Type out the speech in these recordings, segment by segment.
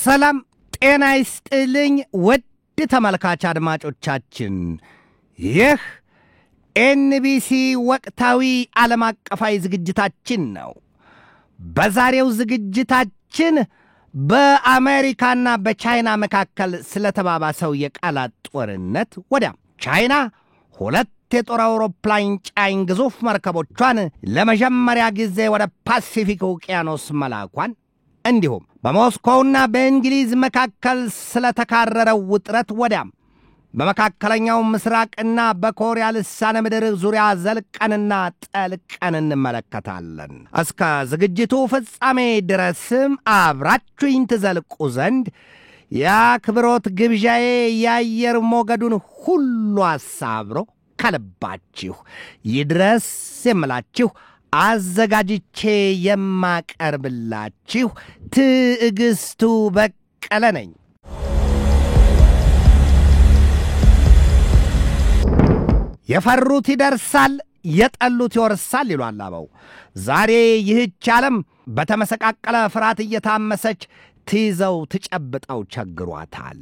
ሰላም ጤና ይስጥልኝ ውድ ተመልካች አድማጮቻችን ይህ ኤንቢሲ ወቅታዊ ዓለም አቀፋዊ ዝግጅታችን ነው። በዛሬው ዝግጅታችን በአሜሪካና በቻይና መካከል ስለተባባሰው የቃላት ጦርነት ወዲያም ቻይና ሁለት የጦር አውሮፕላን ጫኝ ግዙፍ መርከቦቿን ለመጀመሪያ ጊዜ ወደ ፓሲፊክ ውቅያኖስ መላኳን እንዲሁም በሞስኮውና በእንግሊዝ መካከል ስለተካረረው ውጥረት ወዲያም በመካከለኛው ምስራቅና በኮሪያ ልሳነ ምድር ዙሪያ ዘልቀንና ጠልቀን እንመለከታለን። እስከ ዝግጅቱ ፍጻሜ ድረስም አብራችሁኝ ትዘልቁ ዘንድ የአክብሮት ግብዣዬ የአየር ሞገዱን ሁሉ አሳብሮ ከልባችሁ ይድረስ የምላችሁ አዘጋጅቼ የማቀርብላችሁ ትዕግስቱ በቀለ ነኝ። የፈሩት ይደርሳል የጠሉት ይወርሳል ይሏል አበው። ዛሬ ይህች ዓለም በተመሰቃቀለ ፍርሃት እየታመሰች ትይዘው ትጨብጠው ቸግሯታል።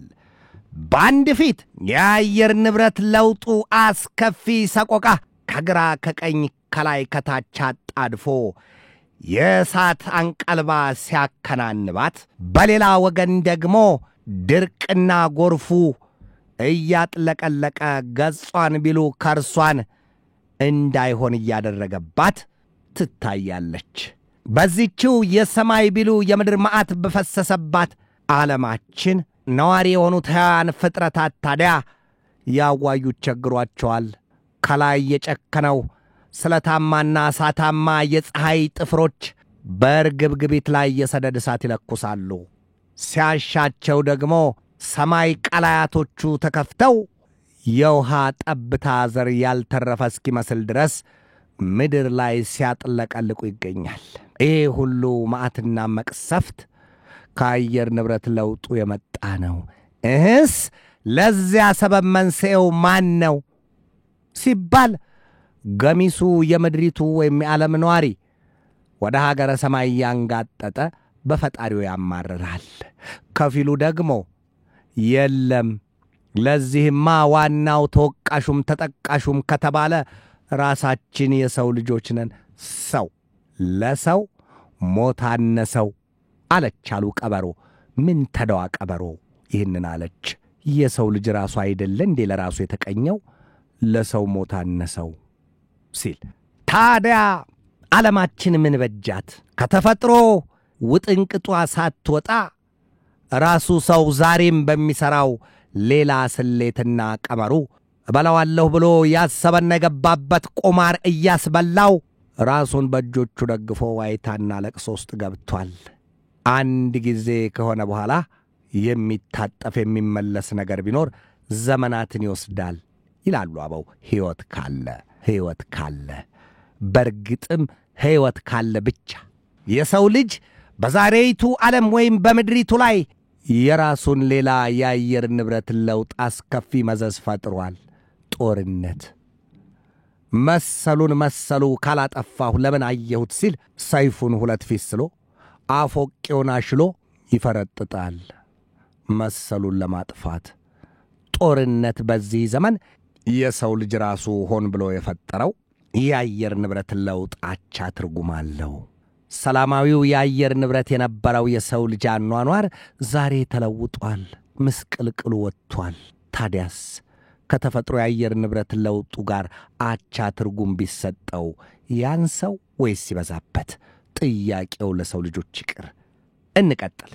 በአንድ ፊት የአየር ንብረት ለውጡ አስከፊ ሰቆቃ ከግራ ከቀኝ ከላይ ከታች አጣድፎ የእሳት አንቀልባ ሲያከናንባት፣ በሌላ ወገን ደግሞ ድርቅና ጎርፉ እያጥለቀለቀ ገጿን ቢሉ ከርሷን እንዳይሆን እያደረገባት ትታያለች። በዚህችው የሰማይ ቢሉ የምድር መዓት በፈሰሰባት ዓለማችን ነዋሪ የሆኑት ሕያዋን ፍጥረታት ታዲያ ያዋዩት ቸግሯቸዋል። ከላይ የጨከነው ስለታማና እሳታማ የፀሐይ ጥፍሮች በርግብግቢት ላይ የሰደድ እሳት ይለኩሳሉ። ሲያሻቸው ደግሞ ሰማይ ቀላያቶቹ ተከፍተው የውሃ ጠብታ ዘር ያልተረፈ እስኪመስል ድረስ ምድር ላይ ሲያጥለቀልቁ ይገኛል። ይህ ሁሉ መዓትና መቅሰፍት ከአየር ንብረት ለውጡ የመጣ ነው። እህስ ለዚያ ሰበብ መንስኤው ማን ነው ሲባል ገሚሱ የምድሪቱ ወይም የዓለም ነዋሪ ወደ ሀገረ ሰማይ ያንጋጠጠ በፈጣሪው ያማርራል። ከፊሉ ደግሞ የለም ለዚህማ ዋናው ተወቃሹም ተጠቃሹም ከተባለ ራሳችን የሰው ልጆች ነን፣ ሰው ለሰው ሞት አነሰው አለች አሉ ቀበሮ። ምን ተደዋ ቀበሮ ይህንን አለች? የሰው ልጅ ራሱ አይደለ እንዴ ለራሱ የተቀኘው? ለሰው ሞት አነሰው ሲል ታዲያ ዓለማችን ምን በጃት? ከተፈጥሮ ውጥንቅጧ ሳትወጣ ራሱ ሰው ዛሬም በሚሠራው ሌላ ስሌትና ቀመሩ እበላዋለሁ ብሎ ያሰበና የገባበት ቁማር እያስበላው ራሱን በእጆቹ ደግፎ ዋይታና ለቅሶ ውስጥ ገብቷል። አንድ ጊዜ ከሆነ በኋላ የሚታጠፍ የሚመለስ ነገር ቢኖር ዘመናትን ይወስዳል ይላሉ አበው። ሕይወት ካለ በርግጥም ሕይወት ካለ ብቻ የሰው ልጅ በዛሬይቱ ዓለም ወይም በምድሪቱ ላይ የራሱን ሌላ የአየር ንብረት ለውጥ አስከፊ መዘዝ ፈጥሯል። ጦርነት መሰሉ ካላጠፋሁ ለምን አየሁት ሲል ሰይፉን ሁለት ፊት ስሎ አፎቄውን አሽሎ ይፈረጥጣል መሰሉን ለማጥፋት። ጦርነት በዚህ ዘመን የሰው ልጅ ራሱ ሆን ብሎ የፈጠረው የአየር ንብረት ለውጥ አቻ ትርጉም አለው። ሰላማዊው የአየር ንብረት የነበረው የሰው ልጅ አኗኗር ዛሬ ተለውጧል፣ ምስቅልቅሉ ወጥቷል። ታዲያስ ከተፈጥሮ የአየር ንብረት ለውጡ ጋር አቻ ትርጉም ቢሰጠው ያንሰው ወይስ ይበዛበት? ጥያቄው ለሰው ልጆች ይቅር። እንቀጥል።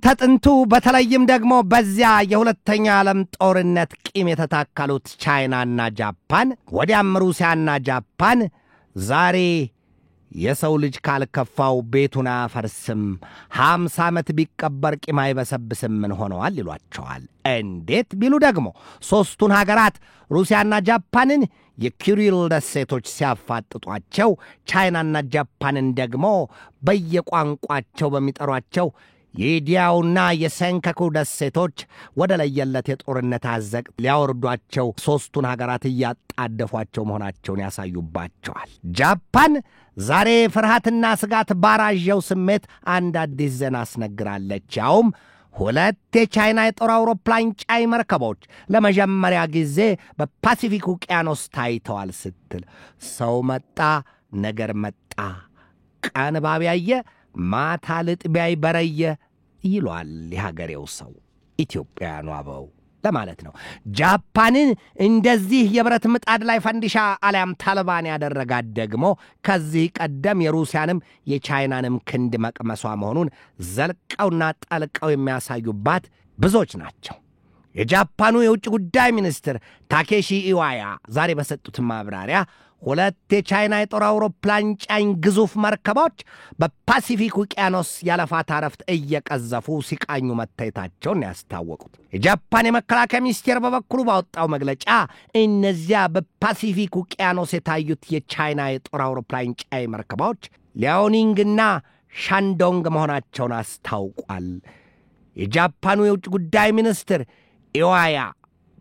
ከጥንቱ በተለይም ደግሞ በዚያ የሁለተኛ ዓለም ጦርነት ቂም የተታከሉት ቻይናና ጃፓን ወዲያም ሩሲያና ጃፓን ዛሬ የሰው ልጅ ካልከፋው ቤቱን አያፈርስም፣ 50 ዓመት ቢቀበር ቂም አይበሰብስም ምን ሆነዋል ይሏቸዋል። እንዴት ቢሉ ደግሞ ሦስቱን ሀገራት ሩሲያና ጃፓንን የኩሪል ደሴቶች ሲያፋጥጧቸው፣ ቻይናና ጃፓንን ደግሞ በየቋንቋቸው በሚጠሯቸው የዲያውና የሰንካኩ ደሴቶች ወደ ለየለት የጦርነት አዘቅት ሊያወርዷቸው ሶስቱን ሀገራት እያጣደፏቸው መሆናቸውን ያሳዩባቸዋል። ጃፓን ዛሬ ፍርሃትና ስጋት ባራጀው ስሜት አንድ አዲስ ዜና አስነግራለች። ያውም ሁለት የቻይና የጦር አውሮፕላን ጫኝ መርከቦች ለመጀመሪያ ጊዜ በፓሲፊክ ውቅያኖስ ታይተዋል ስትል ሰው መጣ ነገር መጣ ቀን ባቢያየ ማታ ልጥቢያይ በረየ ይሏል የሀገሬው ሰው ኢትዮጵያውያኑ አበው ለማለት ነው። ጃፓንን እንደዚህ የብረት ምጣድ ላይ ፈንዲሻ አሊያም ታልባን ያደረጋት ደግሞ ከዚህ ቀደም የሩሲያንም የቻይናንም ክንድ መቅመሷ መሆኑን ዘልቀውና ጠልቀው የሚያሳዩባት ብዙዎች ናቸው። የጃፓኑ የውጭ ጉዳይ ሚኒስትር ታኬሺ ኢዋያ ዛሬ በሰጡት ማብራሪያ ሁለት የቻይና የጦር አውሮፕላን ጫኝ ግዙፍ መርከቦች በፓሲፊክ ውቅያኖስ ያለፋታ ረፍት እየቀዘፉ ሲቃኙ መታየታቸውን ያስታወቁት። የጃፓን የመከላከያ ሚኒስቴር በበኩሉ ባወጣው መግለጫ እነዚያ በፓሲፊክ ውቅያኖስ የታዩት የቻይና የጦር አውሮፕላን ጫኝ መርከቦች ሊያኦኒንግና ሻንዶንግ መሆናቸውን አስታውቋል። የጃፓኑ የውጭ ጉዳይ ሚኒስትር ኢዋያ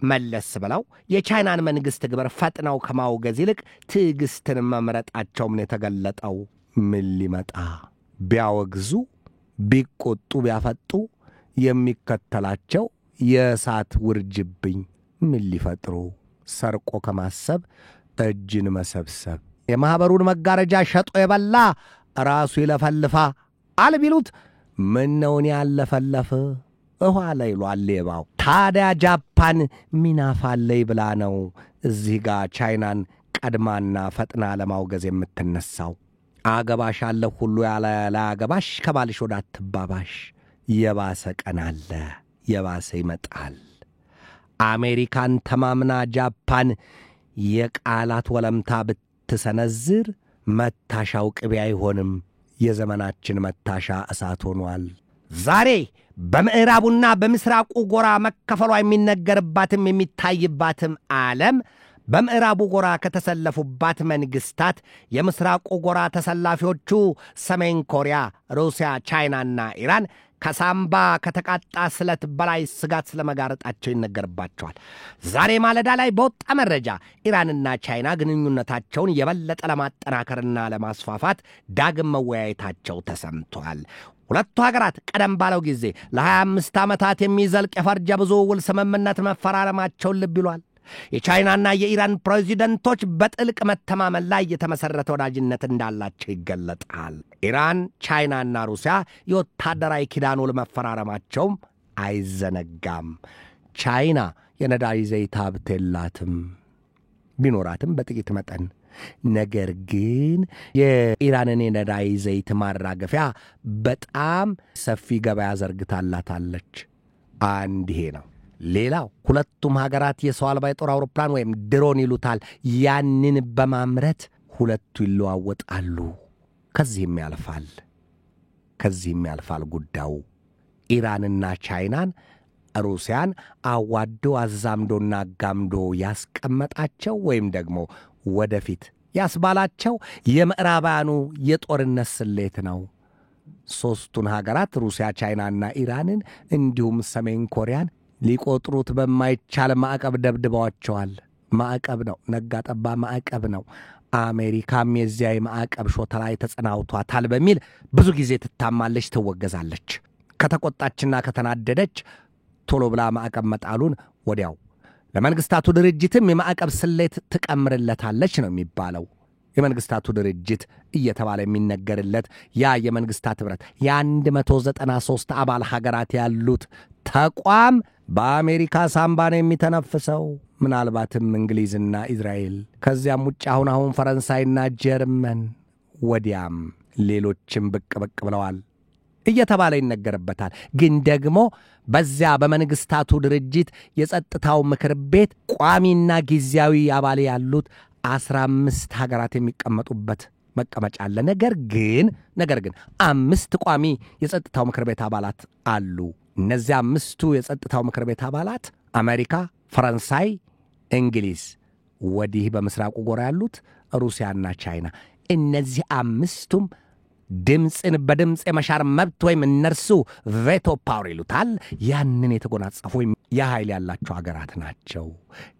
መለስ ብለው የቻይናን መንግስት ግብር ፈጥነው ከማውገዝ ይልቅ ትዕግስትን መምረጣቸውም ነው የተገለጠው። ምን ሊመጣ ቢያወግዙ ቢቆጡ ቢያፈጡ የሚከተላቸው የእሳት ውርጅብኝ ምን ሊፈጥሩ? ሰርቆ ከማሰብ እጅን መሰብሰብ። የማኅበሩን መጋረጃ ሸጦ የበላ ራሱ ይለፈልፋ አልቢሉት ምነውን ያለፈለፈ ውሃ ላይ ይሏል ሌባው። ታዲያ ጃፓን ሚናፋለይ ብላ ነው እዚህ ጋር ቻይናን ቀድማና ፈጥና ለማውገዝ የምትነሳው። አገባሽ አለሁ ሁሉ ያለ አገባሽ ከባልሽ ወደ አትባባሽ። የባሰ ቀን አለ፣ የባሰ ይመጣል። አሜሪካን ተማምና ጃፓን የቃላት ወለምታ ብትሰነዝር መታሻው ቅቤ አይሆንም። የዘመናችን መታሻ እሳት ሆኗል። ዛሬ በምዕራቡና በምስራቁ ጎራ መከፈሏ የሚነገርባትም የሚታይባትም ዓለም በምዕራቡ ጎራ ከተሰለፉባት መንግስታት የምስራቁ ጎራ ተሰላፊዎቹ ሰሜን ኮሪያ፣ ሩሲያ፣ ቻይናና ኢራን ከሳምባ ከተቃጣ ስለት በላይ ስጋት ስለመጋረጣቸው ይነገርባቸዋል። ዛሬ ማለዳ ላይ በወጣ መረጃ ኢራንና ቻይና ግንኙነታቸውን የበለጠ ለማጠናከርና ለማስፋፋት ዳግም መወያየታቸው ተሰምቷል። ሁለቱ ሀገራት ቀደም ባለው ጊዜ ለ25 ዓመታት የሚዘልቅ የፈርጀ ብዙ ውል ስምምነት መፈራረማቸውን ልብ ይሏል። የቻይናና የኢራን ፕሬዚደንቶች በጥልቅ መተማመን ላይ የተመሰረተ ወዳጅነት እንዳላቸው ይገለጣል። ኢራን፣ ቻይናና ሩሲያ የወታደራዊ ኪዳን ውል መፈራረማቸውም አይዘነጋም። ቻይና የነዳጅ ዘይት ሀብት የላትም፣ ቢኖራትም በጥቂት መጠን። ነገር ግን የኢራንን የነዳጅ ዘይት ማራገፊያ በጣም ሰፊ ገበያ ዘርግታላታለች። አንድ ይሄ ነው። ሌላው ሁለቱም ሀገራት የሰው አልባ የጦር አውሮፕላን ወይም ድሮን ይሉታል፣ ያንን በማምረት ሁለቱ ይለዋወጣሉ። ከዚህም ያልፋል ጉዳዩ። ኢራንና ቻይናን ሩሲያን አዋዶ አዛምዶና አጋምዶ ያስቀመጣቸው ወይም ደግሞ ወደፊት ያስባላቸው የምዕራባውያኑ የጦርነት ስሌት ነው። ሶስቱን ሀገራት ሩሲያ፣ ቻይናና ኢራንን እንዲሁም ሰሜን ኮሪያን ሊቆጥሩት በማይቻል ማዕቀብ ደብድበዋቸዋል። ማዕቀብ ነው፣ ነጋ ጠባ ማዕቀብ ነው። አሜሪካም የዚያ ማዕቀብ ሾተ ላይ ተጸናውቷታል በሚል ብዙ ጊዜ ትታማለች፣ ትወገዛለች። ከተቆጣችና ከተናደደች ቶሎ ብላ ማዕቀብ መጣሉን ወዲያው ለመንግስታቱ ድርጅትም የማዕቀብ ስሌት ትቀምርለታለች ነው የሚባለው። የመንግስታቱ ድርጅት እየተባለ የሚነገርለት ያ የመንግስታት ህብረት የ193 አባል ሀገራት ያሉት ተቋም በአሜሪካ ሳምባ ነው የሚተነፍሰው። ምናልባትም እንግሊዝና እስራኤል፣ ከዚያም ውጭ አሁን ፈረንሳይና ጀርመን፣ ወዲያም ሌሎችም ብቅ ብለዋል እየተባለ ይነገርበታል። ግን ደግሞ በዚያ በመንግስታቱ ድርጅት የጸጥታው ምክር ቤት ቋሚና ጊዜያዊ አባል ያሉት 15 ሀገራት የሚቀመጡበት መቀመጫ አለ። ነገር ግን 5 ቋሚ የጸጥታው ምክር ቤት አባላት አሉ። እነዚያ 5ቱ የጸጥታው ምክር ቤት አባላት አሜሪካ፣ ፈረንሳይ፣ እንግሊዝ፣ ወዲህ በምስራቁ ጎራ ያሉት ሩሲያና ቻይና። እነዚህ 5ቱም ድምፅን በድምፅ የመሻር መብት ወይም እነርሱ ቬቶ ፓወር ይሉታል ያንን የተጎናጸፉ የኃይል ያላቸው ሀገራት ናቸው።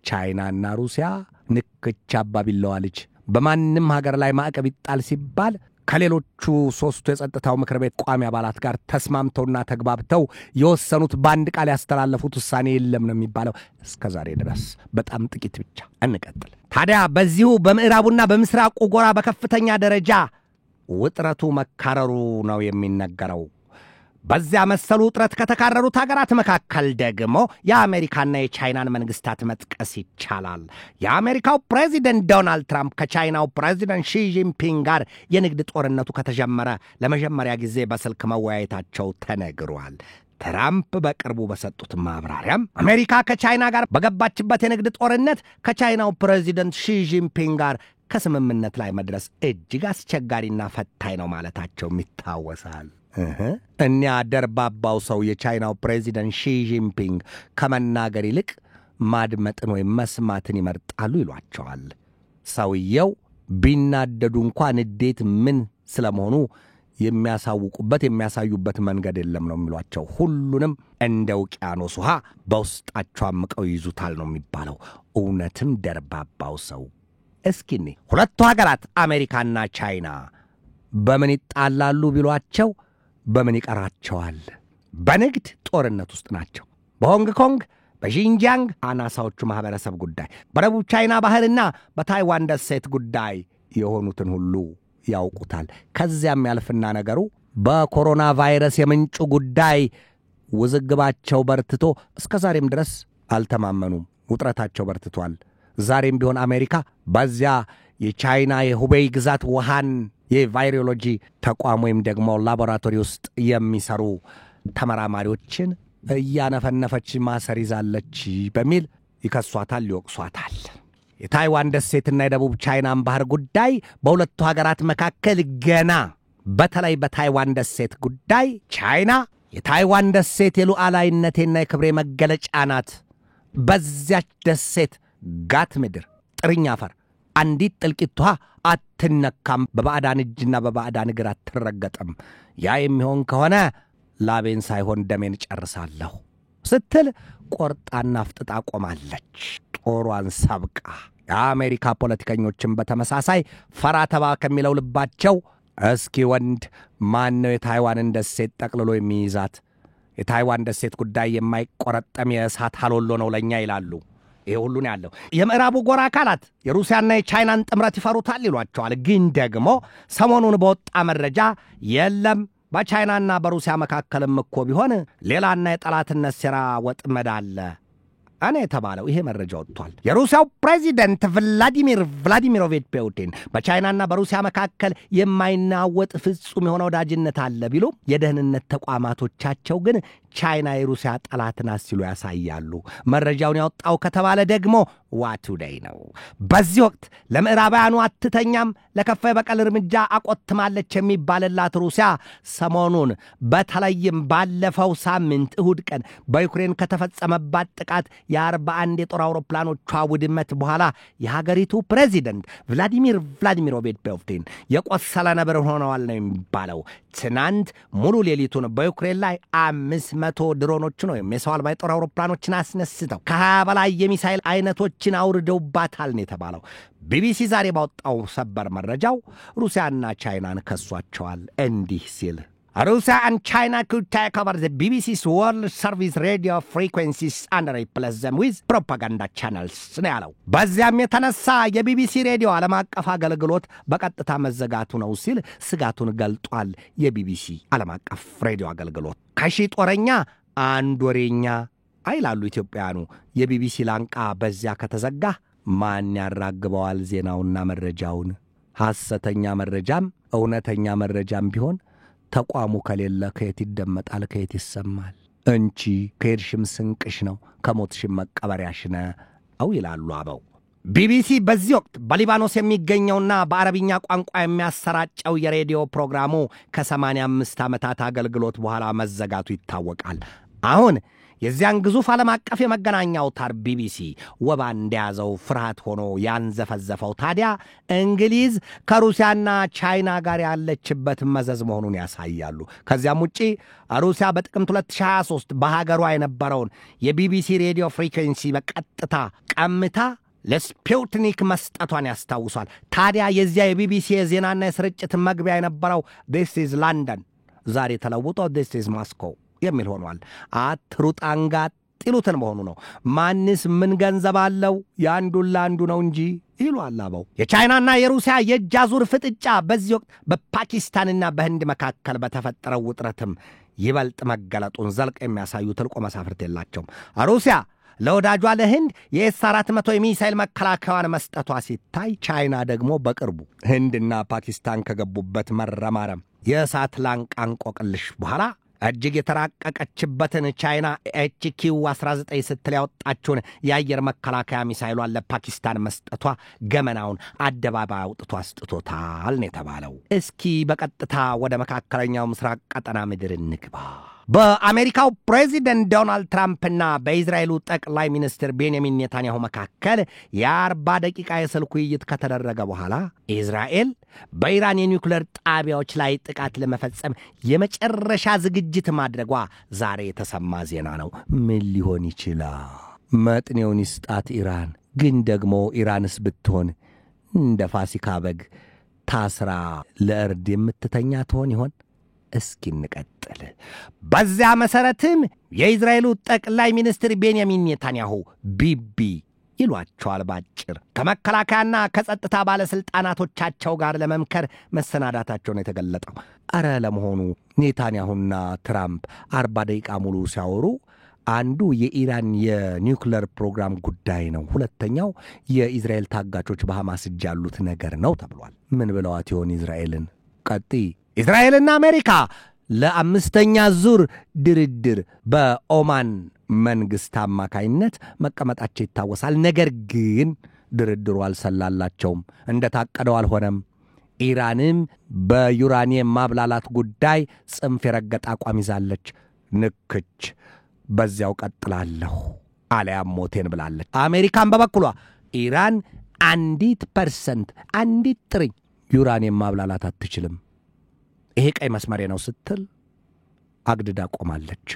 ቻይናና ሩሲያ ንክቻ አባቢለዋ ልጅ በማንም ሀገር ላይ ማዕቀብ ይጣል ሲባል ከሌሎቹ ሶስቱ የጸጥታው ምክር ቤት ቋሚ አባላት ጋር ተስማምተውና ተግባብተው የወሰኑት በአንድ ቃል ያስተላለፉት ውሳኔ የለም ነው የሚባለው። እስከዛሬ ድረስ በጣም ጥቂት ብቻ። እንቀጥል። ታዲያ በዚሁ በምዕራቡና በምስራቁ ጎራ በከፍተኛ ደረጃ ውጥረቱ መካረሩ ነው የሚነገረው። በዚያ መሰሉ ውጥረት ከተካረሩት ሀገራት መካከል ደግሞ የአሜሪካና የቻይናን መንግስታት መጥቀስ ይቻላል። የአሜሪካው ፕሬዚደንት ዶናልድ ትራምፕ ከቻይናው ፕሬዚደንት ሺ ጂንፒንግ ጋር የንግድ ጦርነቱ ከተጀመረ ለመጀመሪያ ጊዜ በስልክ መወያየታቸው ተነግሯል። ትራምፕ በቅርቡ በሰጡት ማብራሪያም አሜሪካ ከቻይና ጋር በገባችበት የንግድ ጦርነት ከቻይናው ፕሬዚደንት ሺ ጂንፒንግ ጋር ከስምምነት ላይ መድረስ እጅግ አስቸጋሪና ፈታኝ ነው ማለታቸው ይታወሳል። እኒያ ደርባባው ሰው የቻይናው ፕሬዚደንት ሺ ጂንፒንግ ከመናገር ይልቅ ማድመጥን ወይም መስማትን ይመርጣሉ ይሏቸዋል። ሰውየው ቢናደዱ እንኳን ንዴት ምን ስለመሆኑ የሚያሳዩበት መንገድ የለም ነው የሚሏቸው። ሁሉንም እንደ ውቅያኖስ ውሃ በውስጣቸው አምቀው ይዙታል ነው የሚባለው። እውነትም ደርባባው ሰው። እስኪኒ ሁለቱ ሀገራት አሜሪካና ቻይና በምን ይጣላሉ ቢሏቸው በምን ይቀራቸዋል? በንግድ ጦርነት ውስጥ ናቸው። በሆንግ ኮንግ፣ በሺንጂያንግ አናሳዎቹ ማህበረሰብ ጉዳይ፣ በደቡብ ቻይና ባህርና በታይዋን ደሴት ጉዳይ የሆኑትን ሁሉ ያውቁታል። ከዚያም ያልፍና ነገሩ በኮሮና ቫይረስ የምንጩ ጉዳይ ውዝግባቸው በርትቶ እስከ ዛሬም ድረስ አልተማመኑም። ውጥረታቸው በርትቷል። ዛሬም ቢሆን አሜሪካ በዚያ የቻይና የሁቤይ ግዛት ውሃን የቫይሮሎጂ ተቋም ወይም ደግሞ ላቦራቶሪ ውስጥ የሚሰሩ ተመራማሪዎችን እያነፈነፈች ማሰር ይዛለች በሚል ይከሷታል፣ ይወቅሷታል። የታይዋን ደሴትና የደቡብ ቻይናን ባህር ጉዳይ በሁለቱ ሀገራት መካከል ገና በተለይ በታይዋን ደሴት ጉዳይ ቻይና የታይዋን ደሴት የሉዓላዊነቴና የክብሬ መገለጫ ናት፣ በዚያች ደሴት ጋት ምድር ጥርኛ አፈር አንዲት ጥልቂት ውሃ አትነካም፣ በባዕዳን እጅና በባዕዳን እግር አትረገጥም፣ ያ የሚሆን ከሆነ ላቤን ሳይሆን ደሜን ጨርሳለሁ ስትል ቆርጣና ፍጥጣ ቆማለች፣ ጦሯን ሰብቃ። የአሜሪካ ፖለቲከኞችን በተመሳሳይ ፈራ ተባ ከሚለው ልባቸው እስኪ ወንድ ማን ነው የታይዋንን ደሴት ጠቅልሎ የሚይዛት? የታይዋን ደሴት ጉዳይ የማይቆረጠም የእሳት ሀሎሎ ነው ለኛ ይላሉ። ይሄ ሁሉ ነው ያለው። የምዕራቡ ጎራ አካላት የሩሲያና የቻይናን ጥምረት ይፈሩታል ይሏቸዋል። ግን ደግሞ ሰሞኑን በወጣ መረጃ የለም በቻይናና በሩሲያ መካከልም እኮ ቢሆን ሌላና የጠላትነት ሴራ ወጥመድ አለ እኔ የተባለው ይሄ መረጃ ወጥቷል። የሩሲያው ፕሬዚደንት ቭላዲሚር ቭላዲሚሮቪች ፑቲን በቻይናና በሩሲያ መካከል የማይናወጥ ፍጹም የሆነ ወዳጅነት አለ ቢሉ የደህንነት ተቋማቶቻቸው ግን ቻይና የሩሲያ ጠላት ናት ሲሉ ያሳያሉ። መረጃውን ያወጣው ከተባለ ደግሞ ዋቱዴይ ነው። በዚህ ወቅት ለምዕራባውያኑ አትተኛም፣ ለከፋ የበቀል እርምጃ አቆትማለች የሚባልላት ሩሲያ ሰሞኑን በተለይም ባለፈው ሳምንት እሁድ ቀን በዩክሬን ከተፈጸመባት ጥቃት የ41 የጦር አውሮፕላኖቿ ውድመት በኋላ የሀገሪቱ ፕሬዚደንት ቭላዲሚር ቭላዲሚሮቪች ፑቲን የቆሰለ ነብር ሆነዋል ነው የሚባለው። ትናንት ሙሉ ሌሊቱን በዩክሬን ላይ 500 ድሮኖች ነው የሰው አልባ የጦር አውሮፕላኖችን አስነስተው ከ20 በላይ የሚሳይል አይነቶችን አውርደውባታል ነው የተባለው። ቢቢሲ ዛሬ ባወጣው ሰበር መረጃው ሩሲያና ቻይናን ከሷቸዋል እንዲህ ሲል Russia and China could take over the BBC's World Service radio frequencies and replace them with propaganda channels ነው ያለው። በዚያም የተነሳ የቢቢሲ ሬዲዮ ዓለም አቀፍ አገልግሎት በቀጥታ መዘጋቱ ነው ሲል ስጋቱን ገልጧል። የቢቢሲ ዓለም አቀፍ ሬዲዮ አገልግሎት ከሺ ጦረኛ አንድ ወሬኛ አይላሉ ኢትዮጵያኑ። የቢቢሲ ላንቃ በዚያ ከተዘጋ ማን ያራግበዋል ዜናውና መረጃውን? ሐሰተኛ መረጃም እውነተኛ መረጃም ቢሆን ተቋሙ ከሌለ ከየት ይደመጣል? ከየት ይሰማል? እንቺ ከሄድሽም ስንቅሽ ነው፣ ከሞትሽም መቀበሪያሽ ነው ይላሉ አበው። ቢቢሲ በዚህ ወቅት በሊባኖስ የሚገኘውና በአረብኛ ቋንቋ የሚያሰራጨው የሬዲዮ ፕሮግራሙ ከ85 ዓመታት አገልግሎት በኋላ መዘጋቱ ይታወቃል። አሁን የዚያን ግዙፍ ዓለም አቀፍ የመገናኛ አውታር ቢቢሲ ወባ እንደያዘው ፍርሃት ሆኖ ያንዘፈዘፈው ታዲያ እንግሊዝ ከሩሲያና ቻይና ጋር ያለችበት መዘዝ መሆኑን ያሳያሉ። ከዚያም ውጪ ሩሲያ በጥቅምት 2023 በሀገሯ የነበረውን የቢቢሲ ሬዲዮ ፍሪኩዌንሲ በቀጥታ ቀምታ ለስፑትኒክ መስጠቷን ያስታውሷል። ታዲያ የዚያ የቢቢሲ የዜናና የስርጭት መግቢያ የነበረው this is London ዛሬ ተለውጦ this is Moscow የሚል ሆኗል። አትሩጣንጋጥ ይሉትን መሆኑ ነው። ማንስ ምን ገንዘብ አለው ያንዱን ላንዱ ነው እንጂ ይሏል አበው። የቻይናና የሩሲያ የእጅ አዙር ፍጥጫ በዚህ ወቅት በፓኪስታንና በህንድ መካከል በተፈጠረው ውጥረትም ይበልጥ መገለጡን ዘልቅ የሚያሳዩ ትልቆ መሳፍርት የላቸውም። ሩሲያ ለወዳጇ ለህንድ የኤስ-400 የሚሳይል መከላከያዋን መስጠቷ ሲታይ፣ ቻይና ደግሞ በቅርቡ ህንድና ፓኪስታን ከገቡበት መረማረም የእሳት ላንቃ እንቆቅልሽ በኋላ እጅግ የተራቀቀችበትን ቻይና HQ-19 ስትል ያወጣችውን የአየር መከላከያ ሚሳይሏን ለፓኪስታን መስጠቷ ገመናውን አደባባይ አውጥቶ አስጥቶታል ነው የተባለው። እስኪ በቀጥታ ወደ መካከለኛው ምስራቅ ቀጠና ምድር እንግባ። በአሜሪካው ፕሬዚደንት ዶናልድ ትራምፕና በእስራኤሉ ጠቅላይ ሚኒስትር ቤንያሚን ኔታንያሁ መካከል የ40 ደቂቃ የስልክ ውይይት ከተደረገ በኋላ እስራኤል በኢራን የኒውክሌር ጣቢያዎች ላይ ጥቃት ለመፈጸም የመጨረሻ ዝግጅት ማድረጓ ዛሬ የተሰማ ዜና ነው። ምን ሊሆን ይችላል? መጥኔውን ይስጣት ኢራን። ግን ደግሞ ኢራንስ ብትሆን እንደ ፋሲካ በግ ታስራ ለእርድ የምትተኛ ትሆን ይሆን? እስኪ እንቀጥል። በዚያ መሰረትም የእስራኤሉ ጠቅላይ ሚኒስትር ቤንያሚን ኔታንያሁ ቢቢ ይሏቸዋል ባጭር ከመከላከያና ከጸጥታ ባለስልጣናቶቻቸው ጋር ለመምከር መሰናዳታቸውን የተገለጠው። አረ ለመሆኑ ኔታንያሁና ትራምፕ 40 ደቂቃ ሙሉ ሲያወሩ አንዱ የኢራን የኒውክሌር ፕሮግራም ጉዳይ ነው፣ ሁለተኛው የእስራኤል ታጋቾች በሐማስ እጅ ያሉት ነገር ነው ተብሏል። ምን ብለዋት ይሆን እስራኤልን? ቀጥይ። እስራኤልና አሜሪካ ለአምስተኛ ዙር ድርድር በኦማን መንግስት አማካይነት መቀመጣቸው ይታወሳል። ነገር ግን ድርድሩ አልሰላላቸውም፣ እንደታቀደው አልሆነም። ኢራንም በዩራኒየም ማብላላት ጉዳይ ጽንፍ የረገጠ አቋም ይዛለች። ንክች በዚያው ቀጥላለሁ አለያም ሞቴን ብላለች። አሜሪካን በበኩሏ ኢራን 1% አንዲት ጥርኝ ዩራኒየም ማብላላት አትችልም፣ ይሄ ቀይ መስመሬ ነው ስትል አግድዳ ቆማለች።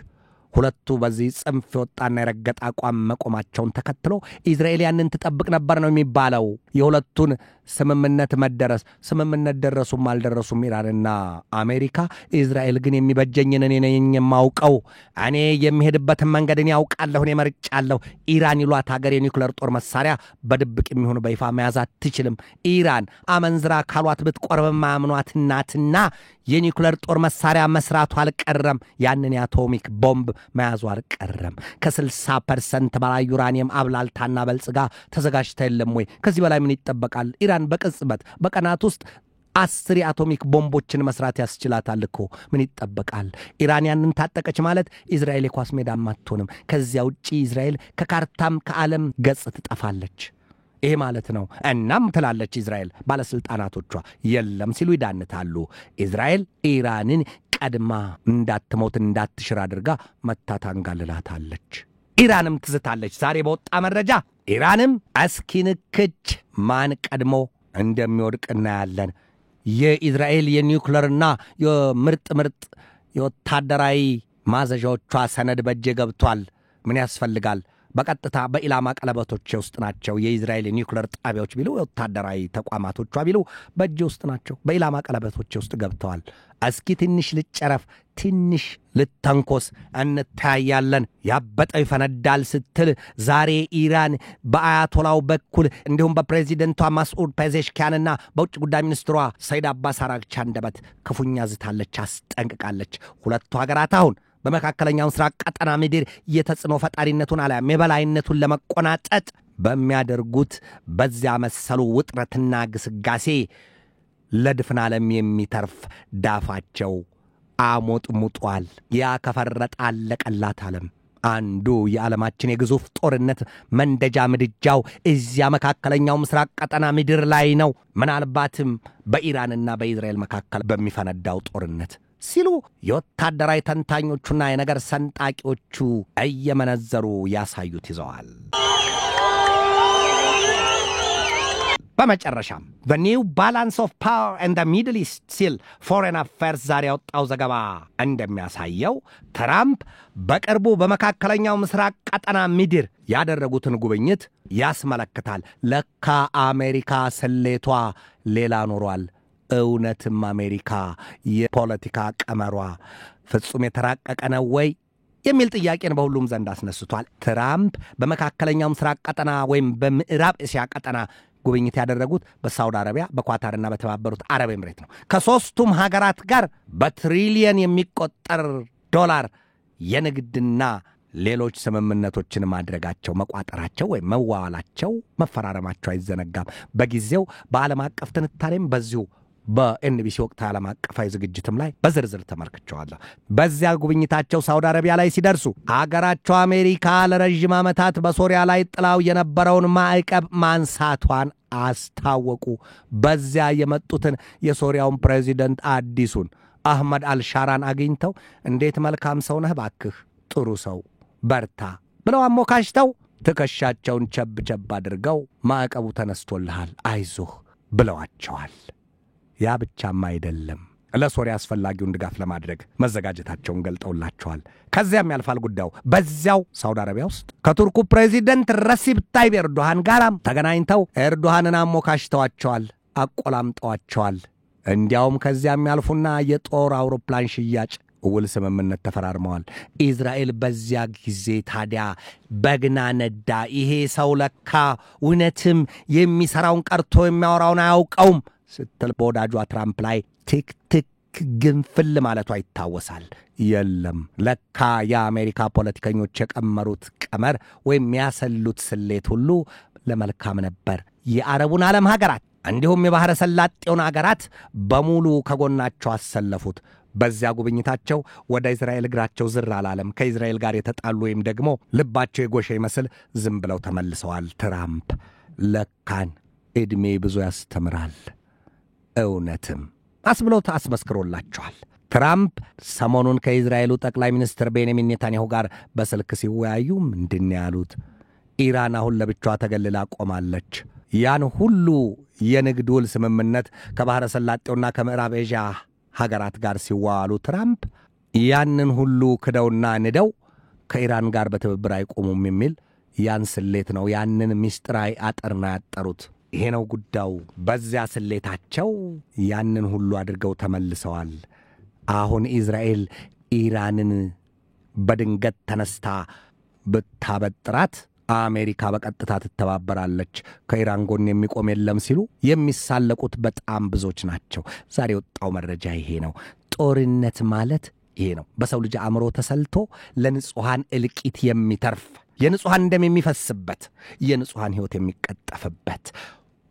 ሁለቱ በዚህ ጽንፍ ወጣና የረገጠ አቋም መቆማቸውን ተከትሎ እስራኤል ያንን ትጠብቅ ነበር ነው የሚባለው። የሁለቱን ስምምነት መደረስ ስምምነት ደረሱም አልደረሱም ኢራንና አሜሪካ። እስራኤል ግን የሚበጀኝን እኔ ነኝ የማውቀው፣ እኔ የሚሄድበትን መንገድን ያውቃለሁ፣ እኔ መርጫለሁ። ኢራን ይሏት ሀገር የኒውክሌር ጦር መሳሪያ በድብቅ የሚሆን በይፋ መያዝ አትችልም። ኢራን አመንዝራ ካሏት ብትቆርብም አምኗት ናትና የኒውክሌር ጦር መሳሪያ መስራቱ አልቀረም፣ ያንን የአቶሚክ ቦምብ መያዙ አልቀረም። ከ60% በላይ ዩራኒየም አብላልታና በልጽጋ ተዘጋጅታ የለም ወይ? ከዚህ በላይ ምን ይጠበቃል? ኢራን በቅጽበት በቀናት ውስጥ 10 የአቶሚክ ቦምቦችን መስራት ያስችላታል እኮ። ምን ይጠበቃል? ኢራን ያንን ታጠቀች ማለት እስራኤል የኳስ ሜዳም አትሆንም። ከዚያ ውጪ እስራኤል ከካርታም ከዓለም ገጽ ትጠፋለች። ይሄ ማለት ነው። እናም ትላለች እስራኤል ባለስልጣናቶቿ የለም ሲሉ ይዳንታሉ። እስራኤል ኢራንን ቀድማ እንዳትሞት እንዳትሽር አድርጋ መታታንጋልላታለች። ኢራንም ትዝታለች። ዛሬ በወጣ መረጃ ኢራንም አስኪንክች ማን ቀድሞ እንደሚወድቅ እናያለን። የእስራኤል የኒውክሌርና የምርጥ የወታደራዊ ማዘዣዎቿ ሰነድ በእጄ ገብቷል። ምን ያስፈልጋል? በቀጥታ በኢላማ ቀለበቶች ውስጥ ናቸው። የእስራኤል ኒውክሌር ጣቢያዎች ቢሉ ወታደራዊ ተቋማቶቿ ቢሉ በእጄ ውስጥ ናቸው። በኢላማ ቀለበቶች ውስጥ ገብተዋል። እስኪ ትንሽ ልጨረፍ፣ ትንሽ ልተንኮስ፣ እንታያለን። ያበጠው ይፈነዳል ስትል ዛሬ ኢራን በአያቶላው በኩል እንዲሁም በፕሬዚደንቷ መስዑድ ፔዜሽኪያንና በውጭ ጉዳይ ሚኒስትሯ ሰይድ አባስ አራግቺ አንደበት ክፉኛ ዝታለች፣ አስጠንቅቃለች። ሁለቱ ሀገራት አሁን በመካከለኛው ምስራቅ ቀጠና ምድር የተጽዕኖ ፈጣሪነቱን አለያም የበላይነቱን ለመቆናጠጥ በሚያደርጉት በዚያ መሰሉ ውጥረትና ግስጋሴ ለድፍን ዓለም የሚተርፍ ዳፋቸው አሞጥሙጧል። ያ ከፈረጠ አለቀላት ዓለም። አንዱ የዓለማችን የግዙፍ ጦርነት መንደጃ ምድጃው እዚያ መካከለኛው ምስራቅ ቀጠና ምድር ላይ ነው። ምናልባትም በኢራንና በእስራኤል መካከል በሚፈነዳው ጦርነት ሲሉ የወታደራዊ ተንታኞቹና የነገር ሰንጣቂዎቹ እየመነዘሩ ያሳዩት ይዘዋል። በመጨረሻም The New Balance of Power in the Middle East ሲል Foreign Affairs ዛሬ ያወጣው ዘገባ እንደሚያሳየው ትራምፕ በቅርቡ በመካከለኛው ምስራቅ ቀጠና ምድር ያደረጉትን ጉብኝት ያስመለክታል። ለካ አሜሪካ ስሌቷ ሌላ ኖሯል። እውነትም አሜሪካ የፖለቲካ ቀመሯ ፍጹም የተራቀቀ ነው ወይ የሚል ጥያቄን በሁሉም ዘንድ አስነስቷል። ትራምፕ በመካከለኛው ምስራቅ ቀጠና ወይም በምዕራብ እስያ ቀጠና ጉብኝት ያደረጉት በሳውዲ አረቢያ፣ በኳታርና በተባበሩት አረብ ኤምሬት ነው። ከሶስቱም ሀገራት ጋር በትሪሊየን የሚቆጠር ዶላር የንግድና ሌሎች ስምምነቶችን ማድረጋቸው፣ መቋጠራቸው ወይም መዋዋላቸው፣ መፈራረማቸው አይዘነጋም። በጊዜው በዓለም አቀፍ ትንታኔም በዚሁ በኤንቢሲ ወቅት ዓለም አቀፋዊ ዝግጅትም ላይ በዝርዝር ተመልክቸዋለሁ። በዚያ ጉብኝታቸው ሳውዲ አረቢያ ላይ ሲደርሱ አገራቸው አሜሪካ ለረጅም ዓመታት በሶሪያ ላይ ጥላው የነበረውን ማዕቀብ ማንሳቷን አስታወቁ። በዚያ የመጡትን የሶሪያውን ፕሬዚደንት አዲሱን አህመድ አልሻራን አግኝተው እንዴት መልካም ሰው ነህ ባክህ፣ ጥሩ ሰው፣ በርታ ብለው አሞካሽተው ትከሻቸውን ቸብ ቸብ አድርገው ማዕቀቡ ተነስቶልሃል አይዞህ ብለዋቸዋል። ያ ብቻም አይደለም፣ ለሶሪያ አስፈላጊውን ድጋፍ ለማድረግ መዘጋጀታቸውን ገልጠውላቸዋል። ከዚያም ያልፋል ጉዳዩ። በዚያው ሳውዲ አረቢያ ውስጥ ከቱርኩ ፕሬዚደንት ረሲብ ታይብ ኤርዶሃን ጋራም ተገናኝተው ኤርዶሃንን አሞካሽተዋቸዋል፣ አቆላምጠዋቸዋል። እንዲያውም ከዚያም ያልፉና የጦር አውሮፕላን ሽያጭ ውል ስምምነት ተፈራርመዋል። ኢዝራኤል በዚያ ጊዜ ታዲያ በግና ነዳ። ይሄ ሰው ለካ እውነትም የሚሰራውን ቀርቶ የሚያወራውን አያውቀውም ስትል በወዳጇ ትራምፕ ላይ ቲክቲክ ግንፍል ማለቷ ይታወሳል። የለም ለካ የአሜሪካ ፖለቲከኞች የቀመሩት ቀመር ወይም ያሰሉት ስሌት ሁሉ ለመልካም ነበር። የአረቡን ዓለም ሀገራት እንዲሁም የባሕረ ሰላጤውን ሀገራት በሙሉ ከጎናቸው አሰለፉት። በዚያ ጉብኝታቸው ወደ እስራኤል እግራቸው ዝር አላለም። ከእስራኤል ጋር የተጣሉ ወይም ደግሞ ልባቸው የጎሸ ይመስል ዝም ብለው ተመልሰዋል። ትራምፕ ለካን ዕድሜ ብዙ ያስተምራል እውነትም አስብሎት አስመስክሮላቸዋል። ትራምፕ ሰሞኑን ከእስራኤሉ ጠቅላይ ሚኒስትር ቤንያሚን ኔታንያሁ ጋር በስልክ ሲወያዩ ምንድን ያሉት? ኢራን አሁን ለብቻዋ ተገልላ ቆማለች። ያን ሁሉ የንግድ ውል ስምምነት ከባሕረ ሰላጤውና ከምዕራብ ኤዥያ ሀገራት ጋር ሲዋዋሉ ትራምፕ ያንን ሁሉ ክደውና ንደው ከኢራን ጋር በትብብር አይቆሙም የሚል ያን ስሌት ነው። ያንን ምስጢራዊ አጥርና ያጠሩት ይሄ ነው ጉዳዩ። በዚያ ስሌታቸው ያንን ሁሉ አድርገው ተመልሰዋል። አሁን እስራኤል ኢራንን በድንገት ተነስታ ብታበጥራት አሜሪካ በቀጥታ ትተባበራለች፣ ከኢራን ጎን የሚቆም የለም ሲሉ የሚሳለቁት በጣም ብዙዎች ናቸው። ዛሬ ወጣው መረጃ ይሄ ነው። ጦርነት ማለት ይሄ ነው። በሰው ልጅ አእምሮ ተሰልቶ ለንጹሃን እልቂት የሚተርፍ የንጹሃን ደም የሚፈስበት የንጹሃን ሕይወት የሚቀጠፍበት።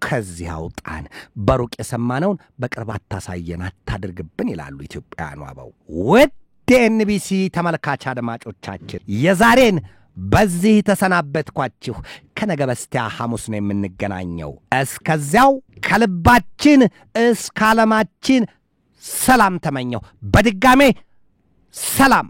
ከዚህ አውጣን፣ በሩቅ የሰማነውን በቅርብ አታሳየን፣ አታድርግብን ይላሉ ኢትዮጵያውያኑ አበው። ውድ የኤንቢሲ ተመልካች አድማጮቻችን የዛሬን በዚህ ተሰናበትኳችሁ። ከነገ በስቲያ ሐሙስ ነው የምንገናኘው። እስከዚያው ከልባችን እስከ ዓለማችን ሰላም ተመኘው። በድጋሜ ሰላም።